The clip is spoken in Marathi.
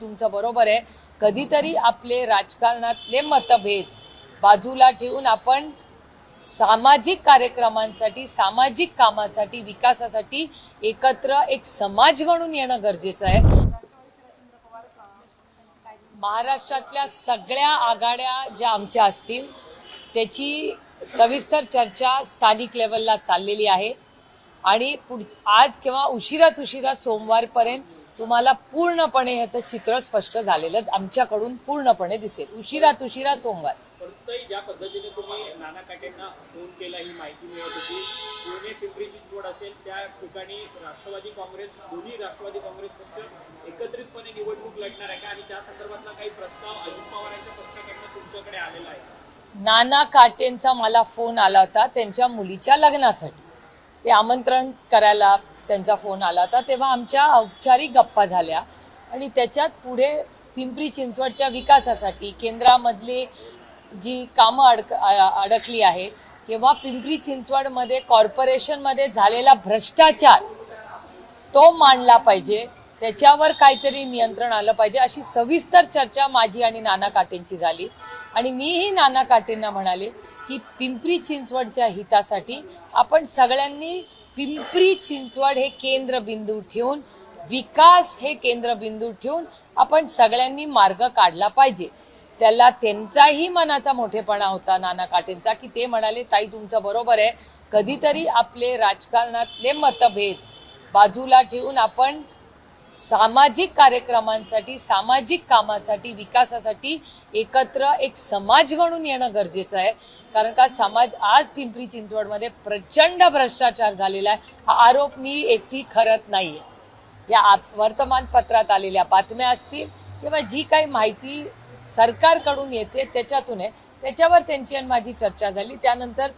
तुमचं बरोबर आहे. कधीतरी आपले राजकारणातले मतभेद बाजूला ठेवून आपण सामाजिक कार्यक्रमांसाठी, सामाजिक कामासाठी, विकासासाठी एकत्र एक समाज म्हणून येणं गरजेचं आहे. महाराष्ट्रातल्या सगळ्या आघाड्या ज्या आमच्या असतील त्याची सविस्तर चर्चा स्थानिक लेवलला चाललेली आहे आणि आज किंवा उशिरा सोमवारपर्यंत तुम्हाला पूर्णपणे ह्याचं चित्र स्पष्ट झालेलं आमच्याकडून पूर्णपणे दिसेल. उशिरा सोमवार. ज्या पद्धतीने तुम्ही नाना काटेंना फोन केला ही माहिती मिळत होती. पुणे पिंपरी चिंचवड असेल त्या ठिकाणी राष्ट्रवादी काँग्रेस, दोन्ही राष्ट्रवादी काँग्रेस पक्ष एकत्रितपणे निवडणूक लढणार आहे का आणि त्या संदर्भातला काही प्रस्ताव अजित पवार यांच्या पक्षाकडनं तुमच्याकडे आलेला आहे? नाना काटेंचा मला फोन आला होता त्यांच्या मुलीच्या लग्नासाठी. ते आमंत्रण करायला त्यांचा फोन आला होता. तेव्हा आमच्या औपचारिक गप्पा झाल्या आणि त्याच्यात पुढे पिंपरी चिंचवडच्या विकासासाठी केंद्रामधली जी कामं अडकली आहे किंवा पिंपरी चिंचवडमध्ये कॉर्पोरेशनमध्ये झालेला भ्रष्टाचार तो मांडला पाहिजे, त्याच्यावर काहीतरी नियंत्रण आलं पाहिजे, अशी सविस्तर चर्चा माझी आणि नाना काटेंची झाली. आणि मीही नाना काटेंना म्हणाले की पिंपरी चिंचवडच्या हितासाठी आपण सगळ्यांनी पिंपरी चिंचवड हे केंद्रबिंदू ठेवून, विकास हे केंद्रबिंदू ठेवून आपण सगळ्यांनी मार्ग काढला पाहिजे. त्याला त्यांचाही मनाचा मोठेपणा होता नाना काटेंचा की ते म्हणाले ताई तुमचं बरोबर आहे. कधीतरी आपले राजकारणातले मतभेद बाजूला ठेवून आपण सामाजिक कार्यक्रमांसाठी, सामाजिक कामासाठी, विकासासाठी एकत्र एक समाज म्हणून येणं गरजेचं आहे. कारण का समाज आज पिंपरी चिंचवडमध्ये प्रचंड भ्रष्टाचार झालेला आहे. हा आरोप मी एकटी करत नाहीये. या वर्तमानपत्रात आलेल्या बातम्या असतील किंवा जी काही माहिती सरकारकडून येते त्याच्यातून आहे, त्याच्यावर त्यांची आणि माझी चर्चा झाली. त्यानंतर